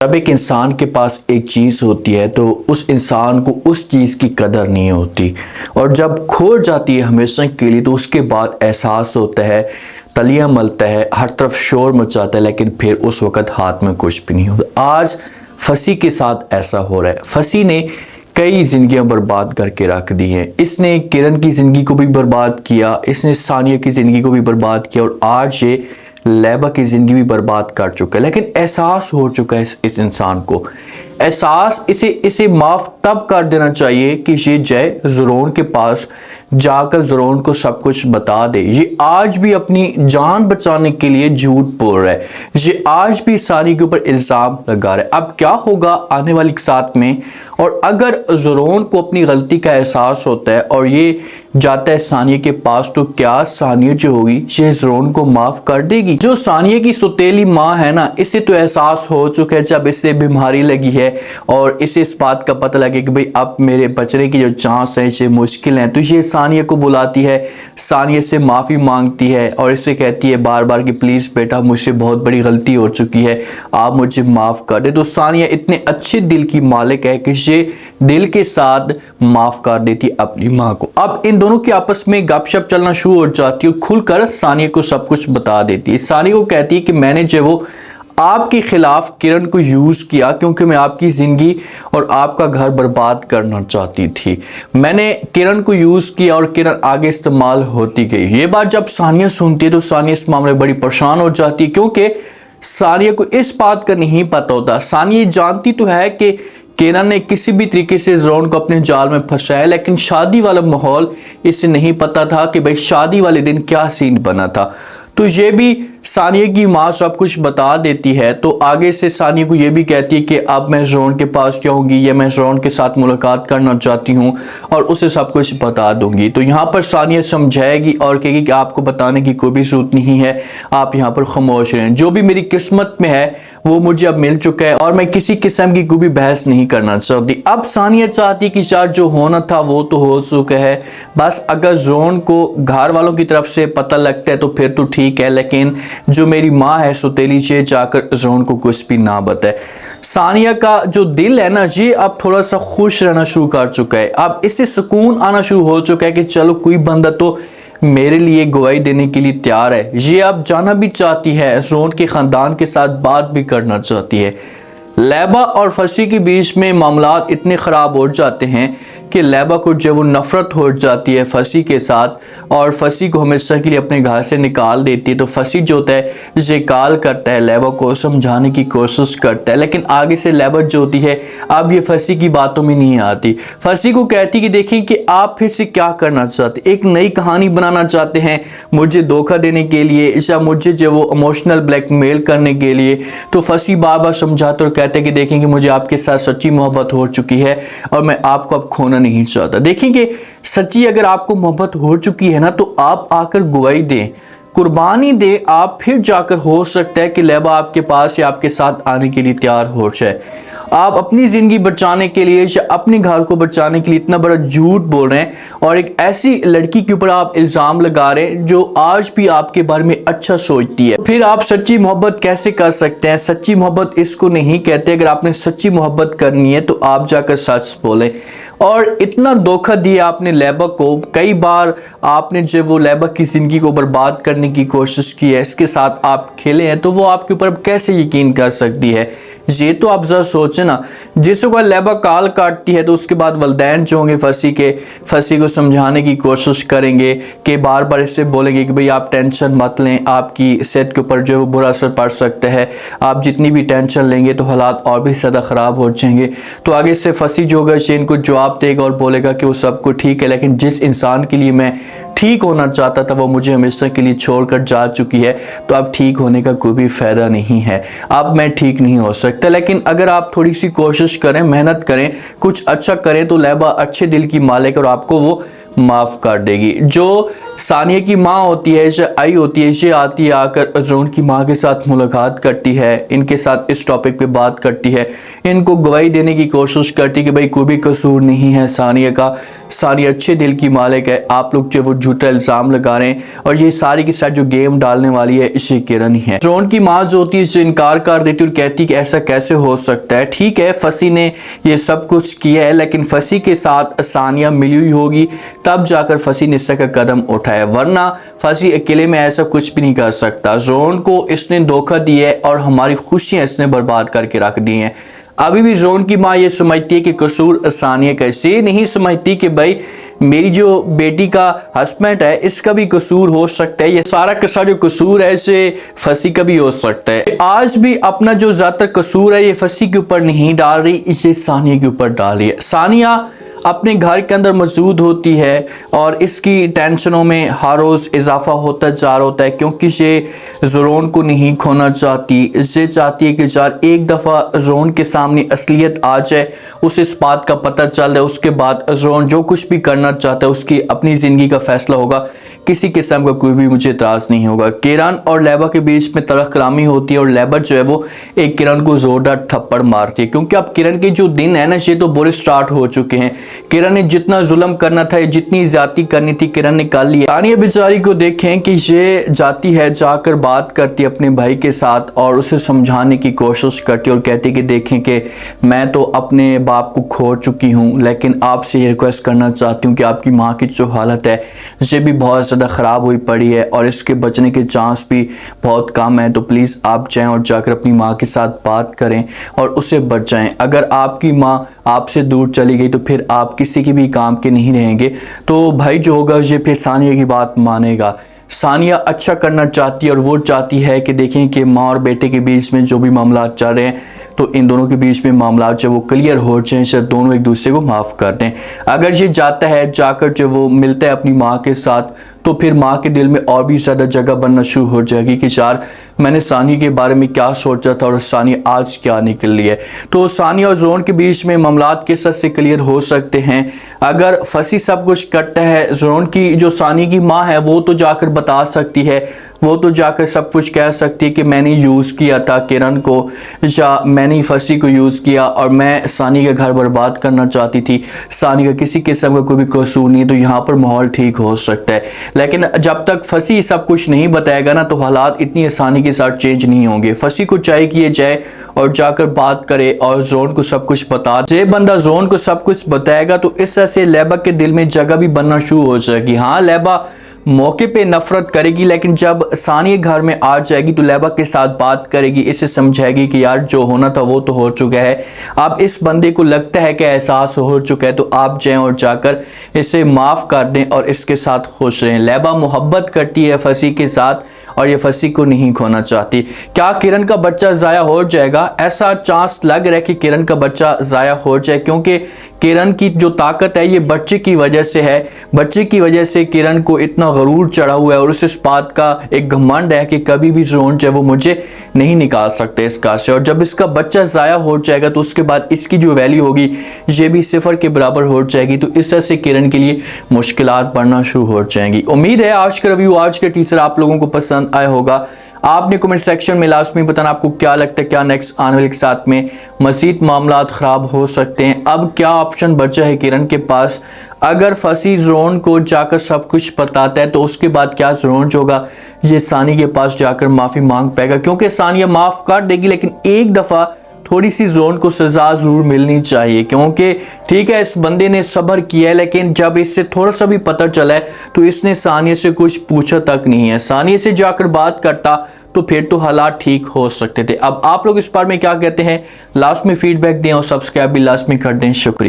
जब एक इंसान के पास एक चीज़ होती है तो उस इंसान को उस चीज़ की कदर नहीं होती, और जब खो जाती है हमेशा के लिए तो उसके बाद एहसास होता है, तलियां मलता है, हर तरफ शोर मचाता है, लेकिन फिर उस वक़्त हाथ में कुछ भी नहीं होता। आज फसी के साथ ऐसा हो रहा है। फसी ने कई ज़िंदगियां बर्बाद करके रख दी हैं। इसने किरण की ज़िंदगी को भी बर्बाद किया, इसने सानिया की ज़िंदगी को भी बर्बाद किया, और आज ये लैबा की ज़िंदगी भी बर्बाद कर चुका है। लेकिन एहसास हो चुका है इस इंसान को, एहसास इसे माफ़ तब कर देना चाहिए कि ये जय ज़रोन के पास जाकर ज़रोन को सब कुछ बता दे। ये आज भी अपनी जान बचाने के लिए झूठ बोल रहा है, ये आज भी सानी के ऊपर इल्ज़ाम लगा रहा है। अब क्या होगा आने वाली साथ में, और अगर ज़रोन को अपनी गलती का एहसास होता है और ये जाता है सानिया के पास, तो क्या सानिया जो होगी ये ज़रोन को माफ़ कर देगी? जो सानिया की सौतेली माँ है ना, इसे तो एहसास हो चुका है जब इसे बीमारी लगी है और इसे इस बात का पता लगे कि भाई अब मेरे बचने की जो चांस है ये मुश्किल है, तो ये सानिया को बुलाती है, सानिया से माफ़ी मांगती है और इसे कहती है बार बार कि प्लीज़ बेटा मुझसे बहुत बड़ी गलती हो चुकी है, आप मुझे माफ़ कर दे। तो सानिया इतने अच्छे दिल की मालिक है कि ये दिल के साथ माफ़ कर देती अपनी माँ को। अब इन दोनों की आपस में गपशप चलना शुरू हो जाती है और खुलकर सानिया को सब कुछ बता देती है। सानिया को कहती है कि मैंने जो वो आपके खिलाफ किरण को यूज़ किया क्योंकि मैं आपकी ज़िंदगी और आपका घर बर्बाद करना चाहती थी। मैंने किरण को यूज़ किया और किरण आगे इस्तेमाल होती गई। ये बात जब सानिया सुनती है तो सानिया इस मामले में बड़ी परेशान हो जाती है, क्योंकि सानिया को इस बात का नहीं पता होता। सानिया जानती तो है कि किरण ने किसी भी तरीके से ज़रोन को अपने जाल में फंसाया, लेकिन शादी वाला माहौल इसे नहीं पता था कि भाई शादी वाले दिन क्या सीन बना था। तो ये भी सानिया की माँ सब कुछ बता देती है। तो आगे से सानिया को ये भी कहती है कि अब मैं ज़रोन के पास जाऊंगी या मैं ज़रोन के साथ मुलाकात करना चाहती हूँ और उसे सब कुछ बता दूंगी। तो यहाँ पर सानिया समझाएगी और कहेगी कि आपको बताने की कोई भी ज़रूरत नहीं है, आप यहाँ पर खामोश रहें, जो भी मेरी किस्मत में है वो मुझे अब मिल चुका है और मैं किसी किस्म की कोई भी बहस नहीं करना चाहती। अब सानिया चाहती कि शायद जो होना था वो तो हो चुका है, बस अगर ज़रोन को घर वालों की तरफ से पता लगता है तो फिर तो ठीक है, लेकिन जो मेरी माँ है सौतेली से जाकर ज़रोन को कुछ भी ना बताए। सानिया का जो दिल है ना, ये अब थोड़ा सा खुश रहना शुरू कर चुका है। अब इससे सुकून आना शुरू हो चुका है कि चलो कोई बंदा तो मेरे लिए गवाही देने के लिए तैयार है। ये अब जाना भी चाहती है, ज़रोन के ख़ानदान के साथ बात भी करना चाहती है। लैबा और फसी के बीच में मामलात इतने ख़राब हो जाते हैं कि लैबा को जब वो नफ़रत हो जाती है फसी के साथ और फसी को हमेशा के लिए अपने घर से निकाल देती है। तो फसी जो होता है ये कॉल करता है, लैबा को समझाने की कोशिश करता है, लेकिन आगे से लैबा जो होती है अब ये फसी की बातों में नहीं आती। फसी को कहती कि देखिए कि आप फिर से क्या करना चाहते, एक नई कहानी बनाना चाहते हैं मुझे धोखा देने के लिए या मुझे जो वो इमोशनल ब्लैकमेल करने के लिए। तो फसी बार बार समझाते और कहते कि देखेंगे मुझे आपके साथ सच्ची मोहब्बत हो चुकी है और मैं आपको अब खोना नहीं चाहता। देखेंगे सच्ची अगर आपको मोहब्बत हो चुकी है ना, तो आप आकर गवाही दें, कुर्बानी दे, आप फिर जाकर हो सकता है कि लैबा आपके पास या आपके साथ आने के लिए तैयार हो जाए। आप अपनी ज़िंदगी बचाने के लिए या अपने घर को बचाने के लिए इतना बड़ा झूठ बोल रहे हैं और एक ऐसी लड़की के ऊपर आप इल्ज़ाम लगा रहे हैं जो आज भी आपके बारे में अच्छा सोचती है। फिर आप सच्ची मोहब्बत कैसे कर सकते हैं? सच्ची मोहब्बत इसको नहीं कहते। अगर आपने सच्ची मोहब्बत करनी है तो आप जाकर सच बोलें। और इतना धोखा दिया आपने लैबा को, कई बार आपने जब वो लैबा की ज़िंदगी को बर्बाद करने की कोशिश की है, इसके साथ आप खेले हैं, तो वो आपके ऊपर कैसे यकीन कर सकती है? ये तो आप ज़रा सोचें ना। जिस को लैबा काल काटती है तो उसके बाद वलदैन जो होंगे फसी को समझाने की कोशिश करेंगे कि बार बार इससे बोलेंगे कि भाई आप टेंशन मत लें, आपकी सेहत के ऊपर जो है वो बुरा असर पड़ सकता है, आप जितनी भी टेंशन लेंगे तो हालात और भी ज़्यादा ख़राब हो जाएंगे। तो आगे से फसी जो होगा शेन को जवाब देगा और बोलेगा कि वो सब कुछ ठीक है, लेकिन जिस इंसान के लिए मैं ठीक होना चाहता था वो मुझे हमेशा के लिए छोड़कर जा चुकी है, तो अब ठीक होने का कोई भी फ़ायदा नहीं है, अब मैं ठीक नहीं हो सकता। लेकिन अगर आप थोड़ी सी कोशिश करें, मेहनत करें, कुछ अच्छा करें, तो लैबा अच्छे दिल की मालिक और आपको वो माफ़ कर देगी। जो सानिया की माँ होती है, ये आई होती है, ये आती है, आकर जोन की माँ के साथ मुलाकात करती है, इनके साथ इस टॉपिक पे बात करती है, इनको गवाही देने की कोशिश करती है कि भाई कोई भी कसूर नहीं है सानिया का, सानिया अच्छे दिल की मालिक है, आप लोग जो वो झूठा इल्ज़ाम लगा रहे हैं और ये सारी के साथ जो गेम डालने वाली है इसे किरण ही है। जोन की माँ जो होती है इसे इनकार कर देती है और कहती है कि ऐसा कैसे हो सकता है। ठीक है, फसी ने ये सब कुछ किया है, लेकिन फसी के साथ सानिया मिली हुई होगी तब जाकर फसी ने इसका कदम उठाया, वरना फसी अकेले में ऐसा कुछ भी नहीं कर सकता। जोन को इसने धोखा दिया है और हमारी खुशियां इसने बर्बाद करके रख दी हैं। अभी भी जोन की माँ ये समझती है कि कसूर सानिया का, इसे नहीं समझती कि भाई मेरी जो बेटी का हस्बैंड है इसका भी कसूर हो सकता है, ये सारा का सारा जो कसूर है इसे फसी का भी हो सकता है। आज भी अपना जो ज्यादातर कसूर है ये फसी के ऊपर नहीं डाल रही, इसे सानिया के ऊपर डाल रही है। सानिया अपने घर के अंदर मौजूद होती है और इसकी टेंशनों में हर रोज़ इजाफा होता जा रहा होता है, क्योंकि ये ज़ोन को नहीं खोना चाहती। ये चाहती है कि यार एक दफ़ा ज़ोन के सामने असलियत आ जाए, उसे इस बात का पता चल जाए, उसके बाद ज़ोन जो कुछ भी करना चाहता है उसकी अपनी ज़िंदगी का फैसला होगा, किसी किस्म का कोई भी मुझे इतराज़ नहीं होगा। किरण और लैबा के बीच में तलख कलामी होती है और लैबा जो है वो एक किरण को ज़ोरदार थप्पड़ मारती है, क्योंकि अब किरण के जो दिन है ना ये तो बुरे स्टार्ट हो चुके हैं। किरण ने जितना जुल्म करना था, जितनी ज्यादती करनी थी किरण ने कर ली। सानिया बेचारी को देखें कि ये जाती है, जाकर बात करती है अपने भाई के साथ और उसे समझाने की कोशिश करती है और कहती है कि देखें कि मैं तो अपने बाप को खो चुकी हूँ, लेकिन आपसे ये रिक्वेस्ट करना चाहती हूँ कि आपकी माँ की जो हालत है ये भी बहुत ज़्यादा ख़राब हुई पड़ी है और इसके बचने के चांस भी बहुत कम है, तो प्लीज़ आप जाएँ और जाकर अपनी माँ के साथ बात करें और उसे बचाएं। अगर आपकी माँ आपसे दूर चली गई तो फिर आप किसी के भी काम के नहीं रहेंगे। तो भाई जो होगा ये फिर सानिया की बात मानेगा। सानिया अच्छा करना चाहती है और वो चाहती है कि देखें कि माँ और बेटे के बीच में जो भी मामला चल रहे हैं तो इन दोनों के बीच में मामला जो वो क्लियर हो जाए, शायद दोनों एक दूसरे को माफ़ कर दें। अगर ये जाता है, जाकर जो वो मिलता है अपनी माँ के साथ, तो फिर माँ के दिल में और भी ज़्यादा जगह बनना शुरू हो जाएगी कि यार मैंने सानिया के बारे में क्या सोचा था और सानिया आज क्या निकल रही है। तो सानिया और ज़ोन के बीच में मामलात किस तरह से क्लियर हो सकते हैं। अगर फसी सब कुछ करता है, ज़ोन की जो सानिया की माँ है वो तो जाकर बता सकती है, वो तो जाकर सब कुछ कह सकती है कि मैंने यूज़ किया था किरण को या मैंने फसी को यूज़ किया और मैं सानिया का घर बर्बाद करना चाहती थी, सानिया का किसी किस्म का कोई भी कसूर नहीं, तो यहाँ पर माहौल ठीक हो सकता है। लेकिन जब तक फसी सब कुछ नहीं बताएगा ना तो हालात इतनी आसानी के साथ चेंज नहीं होंगे। फसी को चाहिए कि ये जाए और जाकर बात करे और ज़ोन को सब कुछ बता। जे बंदा ज़ोन को सब कुछ बताएगा तो इस तरह से लैबा के दिल में जगह भी बनना शुरू हो जाएगी। हाँ, लैबा मौके पे नफरत करेगी, लेकिन जब सानिया घर में आ जाएगी तो लैबा के साथ बात करेगी, इसे समझाएगी कि यार जो होना था वो तो हो चुका है, अब इस बंदे को लगता है कि एहसास हो चुका है, तो आप जाएं और जाकर इसे माफ़ कर दें और इसके साथ खुश रहें। लैबा मोहब्बत करती है फसी के साथ और ये फसी को नहीं खोना चाहती। क्या किरण का बच्चा ज़ाया हो जाएगा? ऐसा चांस लग रहा है कि किरण का बच्चा ज़ाया हो जाए, क्योंकि किरण की जो ताकत है ये बच्चे की वजह से है। बच्चे की वजह से किरण को इतना गरूर चढ़ा हुआ है और उस बात का एक घमंड है कि कभी भी ज़ोन जो है वो मुझे नहीं निकाल सकते इस घर से, और जब इसका बच्चा ज़ाया हो जाएगा तो उसके बाद इसकी जो वैल्यू होगी ये भी सिफर के बराबर हो जाएगी। तो इस तरह से किरण के लिए मुश्किलात बढ़ना शुरू हो जाएंगी। उम्मीद है आज का रिव्यू, आज का टीजर आप लोगों को पसंद आया होगा। आपने कमेंट सेक्शन में लास्ट में बताना आपको क्या लगता है, क्या नेक्स्ट आने वाले के साथ में मज़ीद मामलात ख़राब हो सकते हैं। अब क्या ऑप्शन बचा है किरण के पास? अगर फसी ज़ोन को जाकर सब कुछ बताता है तो उसके बाद क्या ज़ोन होगा, ये सानिया के पास जाकर माफ़ी मांग पाएगा, क्योंकि सानिया माफ़ कर देगी लेकिन एक दफ़ा थोड़ी सी ज़ोन को सज़ा ज़रूर मिलनी चाहिए, क्योंकि ठीक है इस बंदे ने सब्र किया है लेकिन जब इससे थोड़ा सा भी पता चला है तो इसने सानिया से कुछ पूछा तक नहीं है। सानिया से जाकर बात करता तो फिर तो हालात ठीक हो सकते थे। अब आप लोग इस बारे में क्या कहते हैं, लास्ट में फीडबैक दें और सब्सक्राइब भी लास्ट में कर दें। शुक्रिया।